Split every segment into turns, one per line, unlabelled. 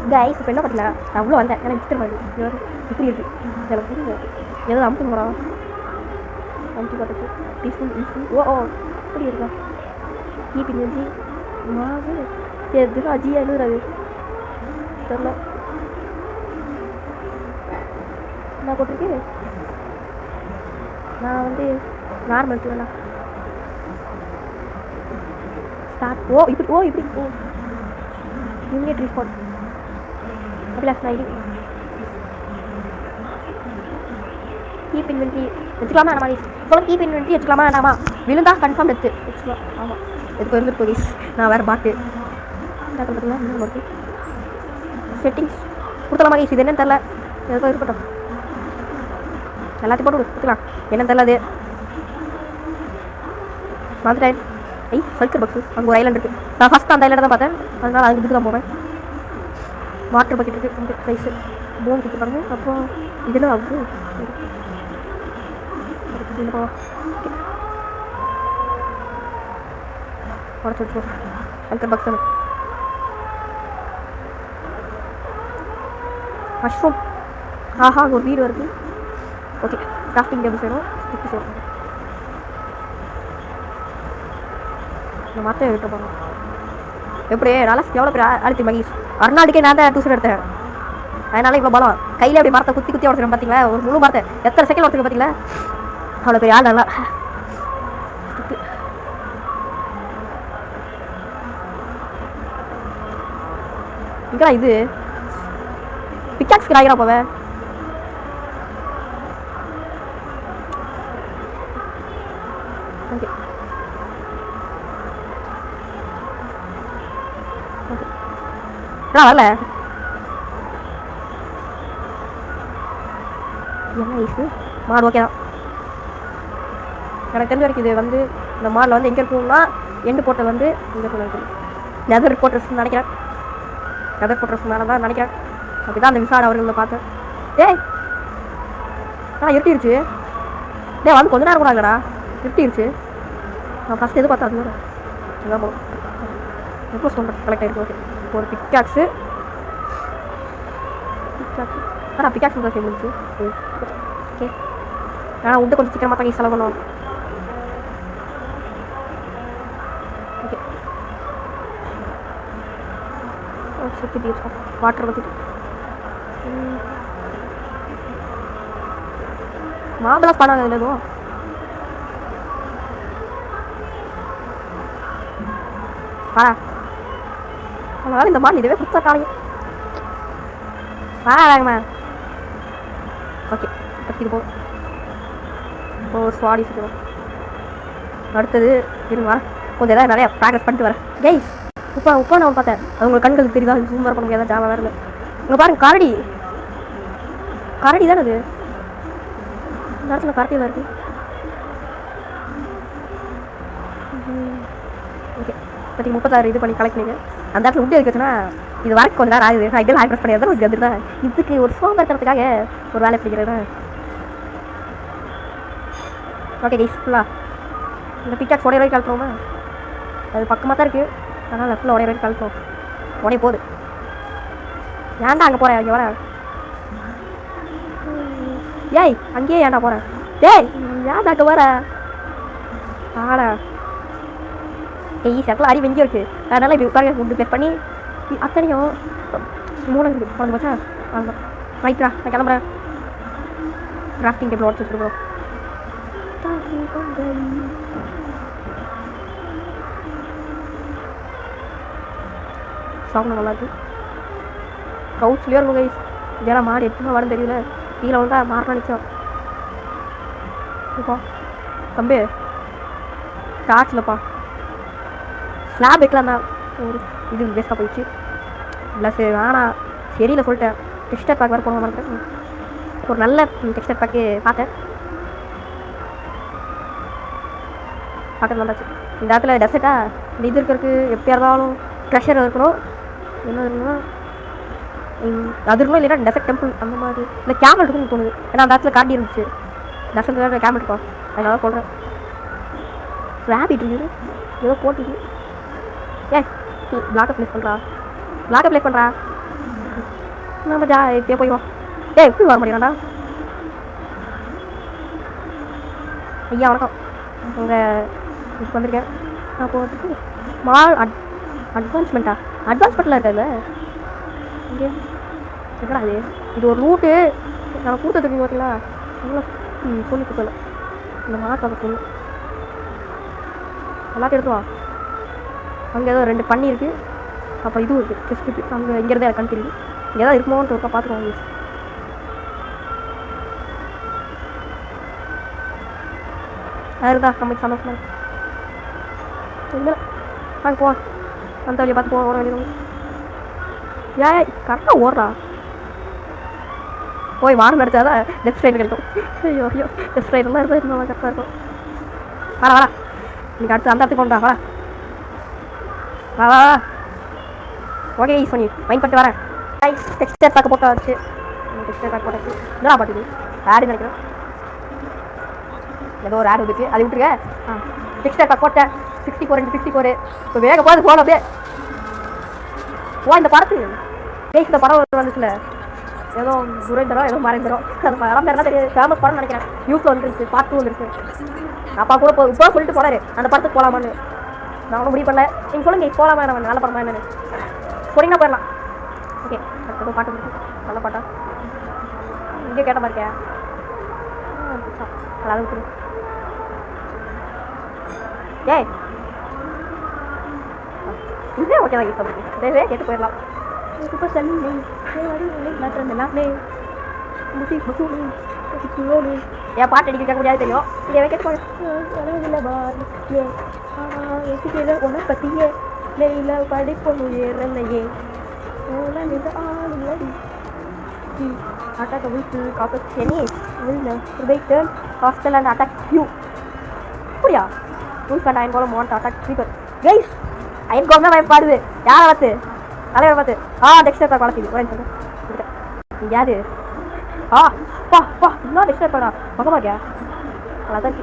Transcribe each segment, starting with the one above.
Guys இப்போ என்ன பண்ணல நான் அவ்வளோ வந்தேன் எனக்கு சித்திர மாதிரி இப்படி இருக்கு எனக்கு புரியுது ஏதோ அமுத்து போடா அமுத்தி பார்த்துட்டு பீஸ்ஃபுல் ஈஸி ஓ இப்படி இருக்கா கீப் இன்ஜி மாவு எதுக்கு அஜியா எழுதுறாது தெரில நான் போட்டிருக்கேன் நான் வந்து நார்மல் சொல்லலா ஸ்டார்ட் இப்படி immediate response Abhilash Naidu keep inventory வச்சுக்கலாமா வேணாமா இப்போ கீப் இன்வென்ட்ரி வச்சுக்கலாமா வேணாமா விழுந்தா கன்ஃபார்ம் எடுத்து வச்சுக்கலாம் ஆமாம் எதுக்கு இருந்துட்டு போலீஸ் நான் வேறு பாட்டு என்ன பண்ணுறதுல இன்னும் இருக்கு செட்டிங்ஸ் கொடுத்தலாமா கைஸ் இது என்னன்னு தெரில எதுக்கும் இருக்கட்டும் எல்லாத்தையும் போட்டு கொடுத்துக்கலாம் என்னன்னு தெரில அது வந்துட்டேன் சல்கர் பக்ஸு அங்கே ஒரு ஐலாண்ட் இருக்குது நான் ஃபஸ்ட்டு அந்த ஐலாண்டை தான் பார்த்தேன் அதனால் அதுக்கு இதுக்கு தான் போவேன் வாட்டர் பக்கெட் இருக்குது ரைஸு போன் கொடுத்துருக்காங்க அப்புறம் இதெல்லாம் ஆகுது உடச்சு வச்சு சல்கர் பக்ஸ் மஷ்ரூம் ஆஹா ஒரு வீடு வருது ஓகே கிராஃப்டிங் டேபிள்ஸ் வேணும் ஸ்டிக்கு சேரும் இந்த மரத்தை விட்டுருப்பாங்க எப்படி நல்லா எவ்வளோ பேர் அழுத்தி மகேஷ் அருணாளுக்கே நான் தான் டூசர் எடுத்தேன் அதனால இவ்வளோ பலம் கையில் அப்படி மரத்தை குத்தி குத்தி உடச்சிடும் பார்த்தீங்களா ஒரு முழு மரத்தை எத்தனை செகண்ட் உடச்சிருக்கு பார்த்தீங்களா அவ்வளோ பெரிய ஆள் நல்லா இங்கடா இது பிக்காக்ஸ்க்கு ராகிறா போவேன் ஓகே வரல என்ன ஐஸு மாடு ஓகே தான் எனக்கு தெரிஞ்ச வரைக்கும் இது வந்து இந்த மாடில் வந்து எங்கே இருக்கும்னா எண்டு போட்டல் வந்து இங்கே இருக்குது நெதர் போட்ரஸ்ன்னு நினைக்கிறேன் நெதர் போட்ரஸ் மேலே தான் நினைக்கிறேன் அப்படி தான் அந்த விசாரணை அவர்களை பார்த்தேன் டேய் இருட்டிருச்சு டே வந்து கொஞ்ச நேரம் கூடாங்கடா இருட்டிருச்சு நான் ஃபஸ்ட் எது பார்த்தா அது கூட எங்கே போகும் எப்போ சொல்கிறேன் கலெக்ட் ஆகிருக்கு ஓகே ஒரு பிக்காக்ஸு ஆனால் பிக்காக்ஸ் தான் முடிச்சு ஓகே ஆனால் உண்டு கொஞ்சம் சீக்கிரமாக தங்கி செலவு பண்ணுவோம் ஓகே சுற்றி வாட்டர் ஊற்றிட்டு மாம்பழம் பண்ணாங்க அதில் எதுவும் அதனால இந்த மாதிரி இதுவே கொடுத்தா காலைங்க வாங்கம்மா ஓகே இது போதும் இப்போ ஸ்வாடி சுற்றுவோம் அடுத்தது இருங்க கொஞ்சம் எதாவது நிறையா ப்ராக்டிஸ் பண்ணிட்டு வரேன் ஜெய் உப்பா நான் பார்த்தேன் அது உங்களுக்கு கண்களுக்கு தெரியுதா ஜூம் வர பண்ண முடியாதா ஜாவா வேறு இல்லை இங்கே பாருங்க கரடி தானே அது இந்த இடத்துல கரடி தான் இருக்குது ஓகே பற்றி 36 இது பண்ணி கலெக்ட் பண்ணிங்க அந்த இடத்துல உண்டு இருக்குச்சுன்னா இது வரைக்கும் கொஞ்சம் நேரம் ஆகுது நான் இதெல்லாம் ப்ரெஸ் பண்ணியதான் கொஞ்சம் வந்துருந்தேன் இதுக்கு ஒரு ஃபோம் இருக்கிறதுக்காக ஒரு வேலை பிடிக்கிறேன் ஓகே கைஸ் ஃபுல்லாக இந்த பிக்காக்ஸ் உடைய வரைக்கும் கலத்துவோமா அது பக்கமாக தான் இருக்குது அதனால் ஃபுல்லாக உடைய வரைக்கும் கலத்துவோம் உடைய போகுது ஏன்டா அங்கே போகிறேன் இங்கே வரேன் ஏய் அங்கேயே ஏன்டா போகிறேன் டேய் ஏன்டா அங்கே வர ஆடா செட்டில் அறிவு எங்கேயும் இருக்குது அதனால் இப்படி உட்கார ஃபுட்டு ப்ளேஸ் பண்ணி அத்தனையும் 3 இருக்குது குழந்தை வச்சா ஆமாம் ரைட்ரா நான் கிளம்புறேன் கிராஃப்டிங் டேபிள் உடச்சு வச்சுருக்கோம் சாப்பிட நல்லாயிருக்கு கவுட்ஸ்லேயே இருக்கும் கைஸ் இதெல்லாம் மாடு எப்படிமா வரும்னு தெரியல கீழே வந்தால் மாறணும் நிச்சயம் இப்போ தம்பி டார்ச்லப்பா ஸ்லாப் வைக்கலாம் தான் ஒரு இது வேஸ்ட்டாக போயிடுச்சு இல்லை சரி வேணாம் சரியில்லை சொல்லிட்டேன் டெக்ஸ்டர் பேக் வேறு போன மாட்டேன் ஒரு நல்ல டெக்ஸ்டர் பேக்கு பார்த்தேன் பார்க்கறது நல்லாச்சு இந்த இடத்துல டெசர்ட்டாக இந்த இது இருக்கிறதுக்கு எப்படியா இருந்தாலும் ட்ரெஷர் இருக்கணும் என்ன இருக்குன்னா அது இருக்கணும் இல்லைன்னா டெசர்ட் டெம்பிள் அந்த மாதிரி இல்லை கேமல் இருக்குன்னு தோணுது ஏன்னா அந்த இடத்துல காட்டி இருந்துச்சு டெசர்ட் கேமல் இருக்கும் அதனால சொல்கிறேன் ரேபிட் இருக்குது ஏதோ போட்டுது ஏ பிளாக்கை ப்ளேஸ் பண்ணுறா நம்ம இப்படியே போய் வா. எப்படி வர முடியும்டா? ஐயா வணக்கம். உங்கள் இதுக்கு வந்திருக்கேன். நான் போகிறதுக்கு மால் அட்வான்ஸ்மெண்ட்டா? அட்வான்ஸ்மெண்ட்டில் இருக்காது இங்கே என்னடா இது ஒரு ரூட்டு. நான் கூட்டத்துக்கு பார்த்தீங்களா நல்லா சொல்லிட்டு போகல. இந்த மாட்டை சொல்லு எல்லாத்தையும் எடுத்துவா. அங்கே ஏதோ 2 பண்ணி இருக்குது. அப்புறம் இதுவும் இருக்குது செஸ்ட் இருக்குது. அங்கே இங்கேருந்தே இருக்கான்னு தெரியுது. இங்கே தான் இருக்குமோன்னு ஒருக்கா பார்த்துக்கோங்க. அதுதான் நம்மளுக்கு சந்தோஷமா இல்லை. வாங்க போவா. அந்த வழியை பார்த்து போவோம். ஓட வேண்டியது ஏன் கரெக்டாக ஓடுறா. போய் வாரம் நடிச்சாதான் லெஃப்ட் சைடு கிடைக்கும். ஐயோ ஐயோ லெஃப்ட் சைடுலாம் இருந்தால் இன்னும் கரெக்டாக இருக்கும். வரா வரா இன்னைக்கு அடுத்து அந்த இடத்துக்கு கொண்டா. வரா வா வா. ஓகே யூஸ் பண்ணி மைண்ட் பண்ணிட்டு வரேன். டெக்ஸ்டர் பேக் போட்டாச்சு. டெக்ஸ்டர் பேக் போட்டாச்சு. என்னடா பாட்டுது ஆடு நினைக்கிறேன். ஏதோ ஒரு ஆடு வந்துச்சு அதை விட்டுருங்க. டெக்ஸ்டர் பேக் போட்டேன். 64 இப்போ வேக போகிறது போகணும் அப்படியே. இந்த படத்துக்கு இந்த படம் வந்துச்சுல ஏதோ துரைந்தரம் ஏதோ மறைந்தரம். அந்த படம் பேர் தெரியாது. ஃபேமஸ் படம் நினைக்கிறேன். யூஸில் வந்துருச்சு. பார்ட் 2 வந்துருச்சு. அப்பா கூட இப்போ சொல்லிட்டு போனாரு அந்த படத்துக்கு போகலாமான்னு. நான் ஒன்றும் முடிவு பண்ணல. நீங்கள் சொல்லுங்க போகலாமா நம்ம நல்ல படமா என்னன்னு சொன்னீங்கன்னா போயிடலாம். ஓகே அடுத்த பாட்டு முடிச்சு நல்ல பாட்டா இங்கே கேட்ட மாதிரி இருக்கேன். அதாவது விட்டுரு. ஏய் இதே ஓகே தான் யூஸ் பண்ணுறது. இதே கேட்டு போயிடலாம். இப்போ சொல்லி என் பாட்டு அடிக்க கேட்க முடியாது தெரியும். இதே கேட்டு போய் உன்னை பற்றியே நெய்ல படிப்பொண்ணு ஏறலையே attack a vehicle, cause of Chinese will break hostile and attack you. புரியா? Wolf and Iron Golem want to attack people. Guys, Iron Golem தான் பயப்படுது. யாரை பார்த்து? தலைவரை பார்த்து. டெக்ஸ்டர் பேக் வளர்த்திது. ஒரே நிமிஷம் யாரு? இன்னும் டெக்ஸ்டர் பேக்கா பக்கமா இருக்கியா? அதான்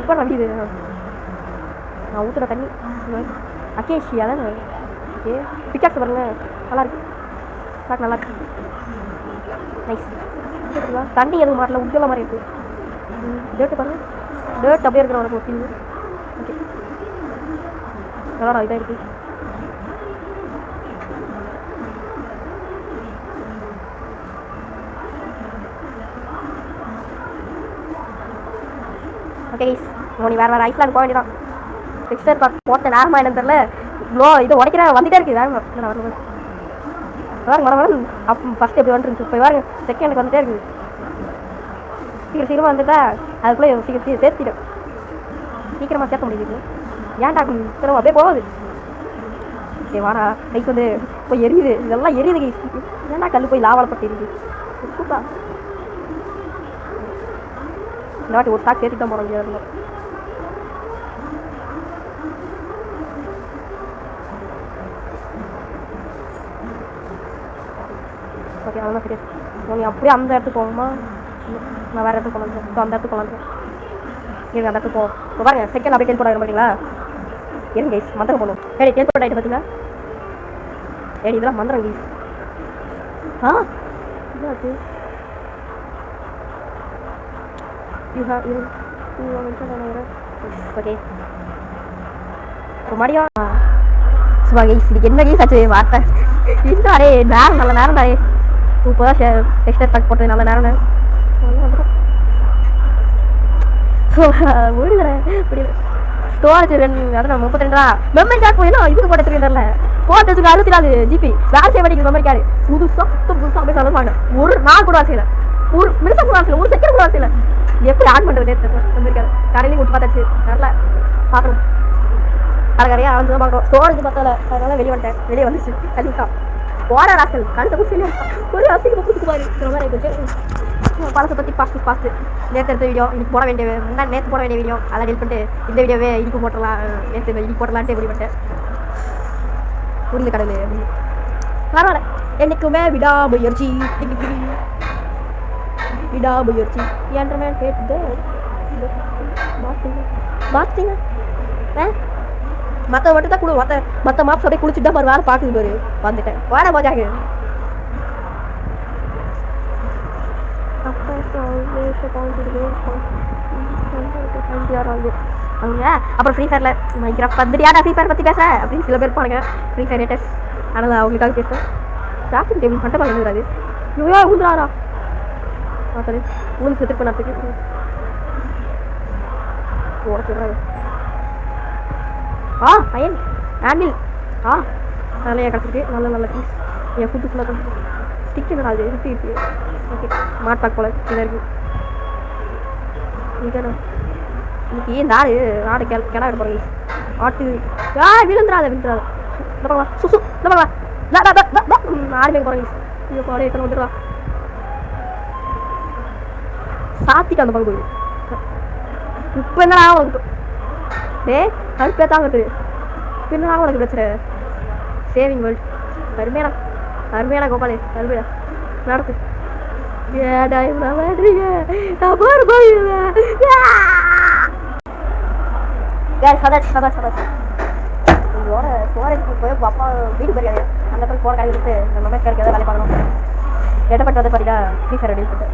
இப்போ வண்டிது நான் ஊற்றுற தண்ணி அக்கேஷியா தானே. ஓகே பிக்காக்ஸ் பாருங்க நல்லா இருக்கு. பேக் நல்லா இருக்கு. நைஸ். தண்ணி எதுவும் மாட்டல உஜ்ஜல மாதிரி இருக்குது. டேட்டு பாருங்க. டேட் அப்படியே இருக்கிற உனக்கு ஃபீல். ஓகே நல்லாடா இதாக இருக்குது. ஓகே நீ வேறு ஐஸ்லாண்ட் போக வேண்டியதான். டெக்ஸ்டர் பேக் போட்ட நேரமாக என்னன்னு தெரியல. இவ்வளோ இது உடைக்கிற வந்துட்டே இருக்குது. வரணும் அப்போ ஃபஸ்ட்டு எப்படி வந்துருந்துச்சு. இப்போ வாங்க செகண்டுக்கு வந்துட்டே இருக்குது. சீக்கிரமாக வந்துட்டா அதுக்குள்ளே சீக்கிரம் சேர்த்திடும். சீக்கிரமாக சேர்த்த முடியுது. ஏன்டா திரும்ப அப்படியே போகுது. சரி வாடா கைக்கு வந்து போய் எரியுது. இதெல்லாம் எரியுது கை. ஏன்டா கல் போய் லாவாலப்பட்டு எரியுது. சூப்பா இந்த வாட்டி ஒரு ஸ்டாக் சேர்த்து தான் போட முடியாது. ஓகே அதெல்லாம் சரி. நீ அப்படியே அந்த இடத்துக்கு போகணுமா? நான் வேறு இடத்துக்கு கொண்டு வந்துடுறேன். அந்த இடத்துக்கு கொண்டு வந்துடுறேன். இருங்க அந்த இடத்துக்கு போவோம். இப்போ பாருங்க செகண்ட் அப்படியே டெலிபோர்ட் ஆகிடும் பார்த்தீங்களா? இருங்க கைஸ் மந்திரம் போகணும். சரி டெலிபோர்ட் ஆகிட்டு பார்த்தீங்களா? சரி இதெல்லாம் மந்திரம் கைஸ். இதாச்சு ஓகே மடியும் சும்மா கைஸ் இது என்ன கைஸ் ஆச்சு வார்த்தை இன்னும் அரே நேரம் நல்ல நேரம் தாரே. சூப்பராக டெக்ஸ்டர் பேக் போட்டது நல்ல நேரம். முடியல முடியல. ஸ்டோரேஜ் அதான் 32 மெமரி கார்டு போயிடும். இதுக்கு போட்டு தெரியல போட்டதுக்கு 64 GB வேலை செய்ய வேண்டிய மெமரி கார்டு புதுசாக அப்படியே சொல்லுவாங்க. ஒரு நாள் கூட செய்யல. ஒரு நிமிஷம் கூட செய்யல. ஒரு செகண்ட் கூட செய்யல. எப்படி ஆட் பண்ணுறது மெமரி கார்டு கடையிலையும் விட்டு பார்த்தாச்சு. நல்லா பார்க்கணும். கடையாக வந்து தான் பார்க்குறோம். ஸ்டோரேஜ் பார்த்தல அதனால வெளியே வந்துட்டேன். வெளியே வந்துச்சு கண்டிப்பாக போகிற ராசல் கழுத்தை குடிச்சு ஒரு அசிங்க கூத்துக்கு மாதிரி இருக்கிற மாதிரி ஆகிடுச்சு. பழசை பற்றி பாஸ்ட்டு நேற்று எடுத்த வீடியோ இன்னைக்கு போட வேண்டிய நேற்று போட வேண்டிய வீடியோ அதை டெலிட் பண்ணிட்டு இந்த வீடியோவே இன்னைக்கு போட்டலாம். நேற்று இன்னைக்கு போட்டலான்ட்டு எப்படி பண்ணிட்டேன். புரிஞ்சு கடவுள் பரவாயில்ல. என்றைக்குமே விடாமுயற்சி என்றமே கேட்டு பார்த்தீங்க மற்ற மட்டும் தான் கொடு. மற்ற மாப்ஸ் அப்படியே குளிச்சுட்டு தான் வேறு பார்க்குது பாரு. வந்துட்டேன் வேற மஜாக அவங்க அப்புறம் ஃப்ரீ ஃபயரில் மைக்ராஃப்ட் வந்துடியாடா ஃப்ரீ ஃபயர் பற்றி பேச அப்படின்னு சில பேர் இருப்பானுங்க ஃப்ரீ ஃபயர் ரேட்டர்ஸ். ஆனால் அவங்களுக்காக பேசுகிறேன். கிராஃப்டிங் டேபிள் மட்டும் பண்ண எழுதுறாரு. ஐயோ ஊந்துறாரா பார்த்தாரு ஊந்து செத்துட்டு பண்ணத்துக்கு ஓட சொல்கிறாரு. அயன் ஆண்டில் நல்லையா கிடச்சிருக்கு. நல்ல நல்ல பீஸ் என் ஃபுட்டு ஃபுல்லாக கிடச்சிருக்கு. ஸ்டிக் என்னடா அது இருக்கு. ஓகே ஸ்மார்ட் பேக் போல இதாக இருக்குது. இன்னைக்கு நாடு கிளா எடுக்க போகிறீங்க ஆட்டு விழுந்துடாத இந்த பக்கம் சுசு இந்த பக்கம் ஆடு மேய்க்க போகிறீங்க. ஐயோ பாடு எத்தனை வந்துடுவா சாத்திட்டு அந்த பக்கம் போயிடு. இப்போ என்னடா உனக்கு கருப்பேத்தான் இருக்குது. என்னடா உனக்கு பிரச்சனை? சேவிங் வேர்ல்டு அருமையான கோபாலே அருமையா நடக்கு. ஏடா இவ்வளோ வேண்டுறீங்க உங்களோட ஸ்டோரேஜ் போய் அப்பா வீடு போயிருக்காரு. அந்த போய் ஃபோன் கடை கொடுத்து நம்ம மேட்ச் கிடைக்காத வேலை பார்க்கணும். இடப்பட்டு வந்து பார்த்தீங்கன்னா ஃப்ரீ ஃபயர் டீல் பண்ணிட்டேன்.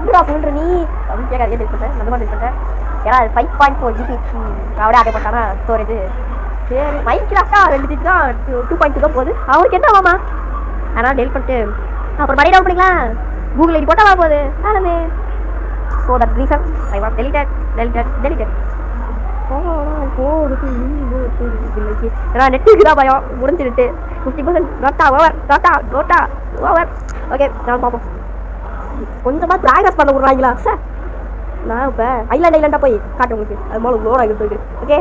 இப்படா சொல்கிற நீ அப்படின்னு கேட்காதே டீல் பண்ணிட்டேன். அந்த மாதிரி டீல் பண்ணிட்டேன். ஏன்னா 5.4 GB அப்படியே ஆட்டை போட்டானா ஸ்டோரேஜ். சரி மைக்ராஃப்டா 2 GB தான் 2.2 தான் போகுது. அவருக்கு என்ன ஆமாம்மா அதனால் டெலிட் பண்ணிட்டு அப்புறம் மறுபடியும் டவுன் பண்ணிக்கலாம். கூகுள் ஐடி போட்டால் போகுது ஆனமே. So that reason I was deleted. ஏன்னா நெட்டுக்கு தான் பயம் முடிஞ்சுட்டு 50% ஓவர். ஓகே நான் பார்ப்போம். கொஞ்சமாக ப்ராக்ரஸ் பண்ண விட்றாங்களா சார்? நான் இப்போ ஐலாண்டாக போய் காட்டுறேன் உங்களுக்கு. அது மூலம் லோன் ஆகிட்டு இருக்கு. ஓகே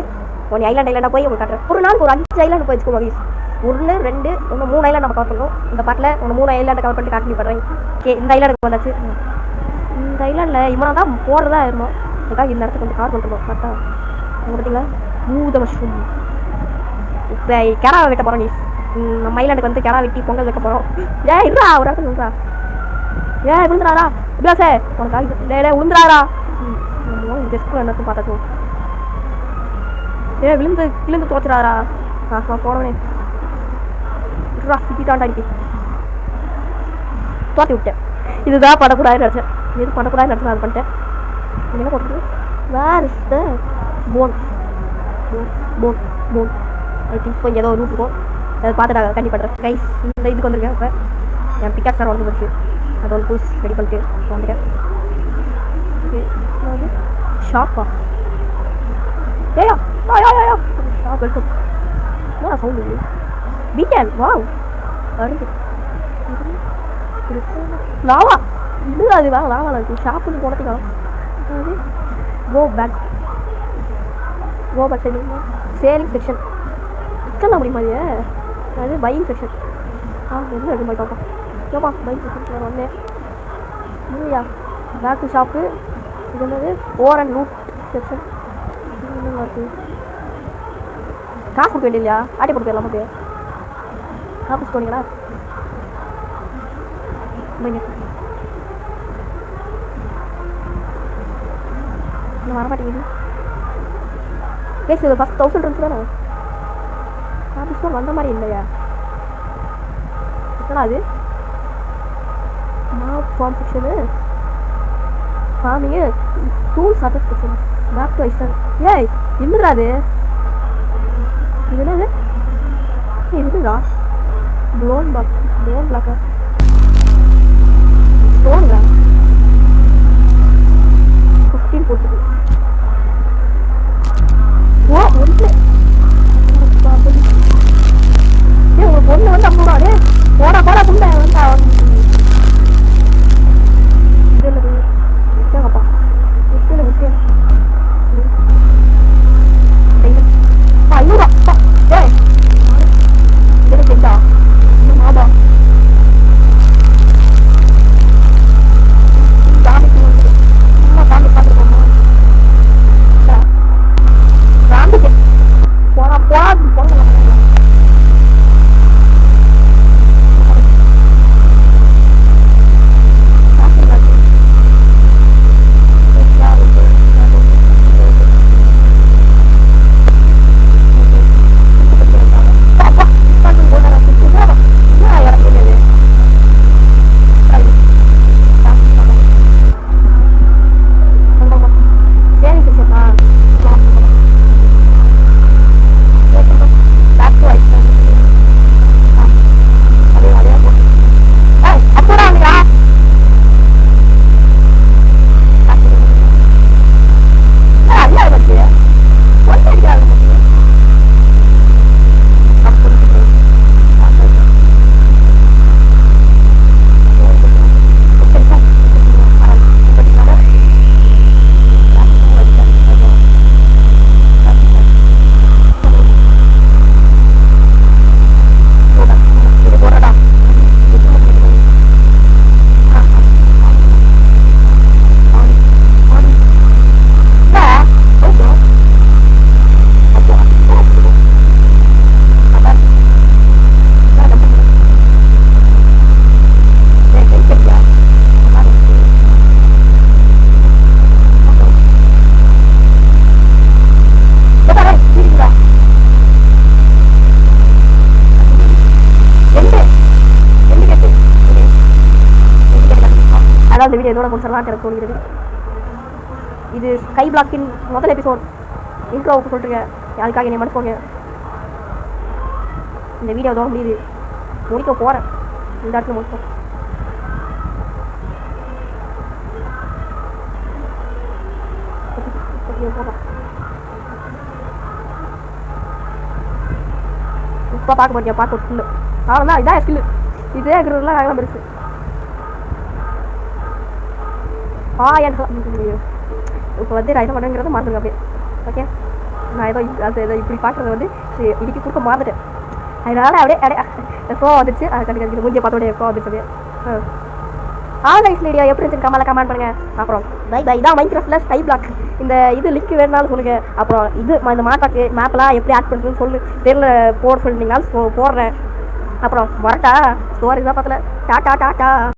ஒன்று ஐலாண்டாக போய் உங்களுக்கு காட்டுறேன். ஒரு நாள் ஒரு 5 ஐலாண்டு போய் வச்சுக்கோங்க. 1 2 ஒன்று 3 ஐலாண்ட் நம்ம கவர் பண்ணுறோம். இந்த பாட்டில் ஒன்று 3 ஐலாண்டை கவர் பண்ணிட்டு காட்டி பண்ணுறேன். ஓகே இந்த ஐலாண்டுக்கு வந்தாச்சு. இந்த ஐலாண்டில் இவனை தான் போடுறதா இருந்தோம். அதுக்காக இந்த இடத்துக்கு கொஞ்சம் கவர் பண்ணுறோம். கரெக்டாக அங்கே பார்த்தீங்களா மூத மஷ்ரூம். இப்போ கிடா வெட்ட போகிறோம். நீ நம்ம ஐலாண்டுக்கு வந்து கிடா வெட்டி பொங்கல் வைக்க போகிறோம். இல்லா ஒரு இடத்துல விழுந்துறா. விழுந்துறாரா இப்படியா சார் உனக்காக விழுந்துறாரா? ஜெஸ்ட் என்னக்கும் பார்த்தாச்சும் விழுந்து தோச்சுறாரா? போனவனே சிக்கிட்டாண்டாடி தோட்டி விட்டேன். இதுதான் பண்ணக்கூடாதுன்னு நினச்சேன். எது பண்ணக்கூடாதுன்னு நினச்சேன் அது பண்ணிட்டேன். என்ன போட்டு where is the phone I think இப்போ ஏதோ ஒரு ரூட் இருக்கும். அதை பார்த்து நான் கண்டி பண்ணுறேன். கைஸ் இந்த இதுக்கு வந்திருக்கேன். இப்போ என் பிக்காக் சார் வந்து வச்சு அது ஒரு புதுசு ரெடி பண்ணிட்டு வந்துட்டேன். ஷாப்பா ஷாப் வெல்கம். என்ன சவுண்டு வீக்கேன் வாவ் அருந்து லாவா இது அது வாங்க லாவா இருக்குது. ஷாப்புன்னு போனதுக்காக அது கோ பேக் சேலிங் செக்ஷன் விற்கலாம் முடியுமா? அது பையிங் செக்ஷன். என்ன இருக்கு மாதிரி பார்ப்போம். ஏப்பா பையிங் செக்ஷன் வந்தேன் இல்லையா? பேக்கு ஷாப்பு இது என்னது ஓர் அண்ட் லூட் செக்ஷன். என்னங்க இருக்குது? காசு கொடுக்க வேண்டிய இல்லையா? ஆட்டி போட்டு போயிடலாம். போய் ஆஃபீஸ் போனீங்களா? இன்னும் வரமாட்டேங்குது. பேசுறது ஃபஸ்ட் 1000 இருந்துச்சு தானே? ஆஃபீஸ் வந்த மாதிரி இல்லையா? என்னடா அது ஃபார்ம் செக்ஷனு ஃபார்மிங்கு டூல்ஸ் அட்டஸ் செக்ஷன் பேக் டு ஐஸ்டன். ஏய் என்னடா அது? இது என்னது? இதுடா ப்ளோன் பிளாக்கா ஸ்டோன்டா 15 போட்டுது. ஓ ஒன்று உங்களுக்கு ஒன்று வந்து 50 ரூபா. போடா புண்டை வந்தா என்னது விற்காங்கப்பா விற்கல 500 ரூபா. ஏய் கேட்டா மாபா சாமிக்கு வந்து சும்மா சாமி பார்த்துருக்கோமா? சாமிக்கு போனா போனா வீடியோ இதோட முடிச்சிடலாம் எனக்கு தோணுகிறது. இது ஸ்கை பிளாக்கின் முதல் எபிசோட் இன்ட்ரோவுக்கு சொல்லிட்டுருக்கேன், அதுக்காக என்னை மனுப்போங்க. இந்த வீடியோ இதோட முடியுது, முடிக்க போகிறேன், இந்த இடத்துல முடிப்போம். இப்போ பார்க்க போறீங்க, பார்க்க ஸ்கில்லு அவ்வளோதான், இதான் ஸ்கில்லு, இதே இருக்கிறதுலாம் நாங்களாம் பெருசு. இப்போ வந்து நான் என்ன பண்ணுங்கிறத மறந்துடுங்க அப்படியே. ஓகே, நான் ஏதோ இப்படி பார்க்குறது வந்து இன்னைக்கு கொடுக்க மறந்துட்டேன், அதனால அப்படியே கோவம் வந்துச்சு. அதை கண்டிப்பாக மூஞ்சியை பார்த்தோடைய கோவம் வந்துச்சு அப்படியே. கைஸ் வீடியோ எப்படி இருந்துச்சு கமெண்ட் பண்ணுங்க. அப்புறம் பை தான் மைன்கிராஃப்ட்ல ஸ்கை பிளாக் இந்த இது லிங்க் வேணுனாலும் சொல்லுங்க. அப்புறம் இது இந்த மேப்லாம் எப்படி ஆட் பண்ணுறதுன்னு சொல்லு தெரியல போட சொல்லிட்டீங்கனாலும் போடுறேன். அப்புறம் வரட்டா ஸ்டோரி தான் பார்த்தல. டாட்டா.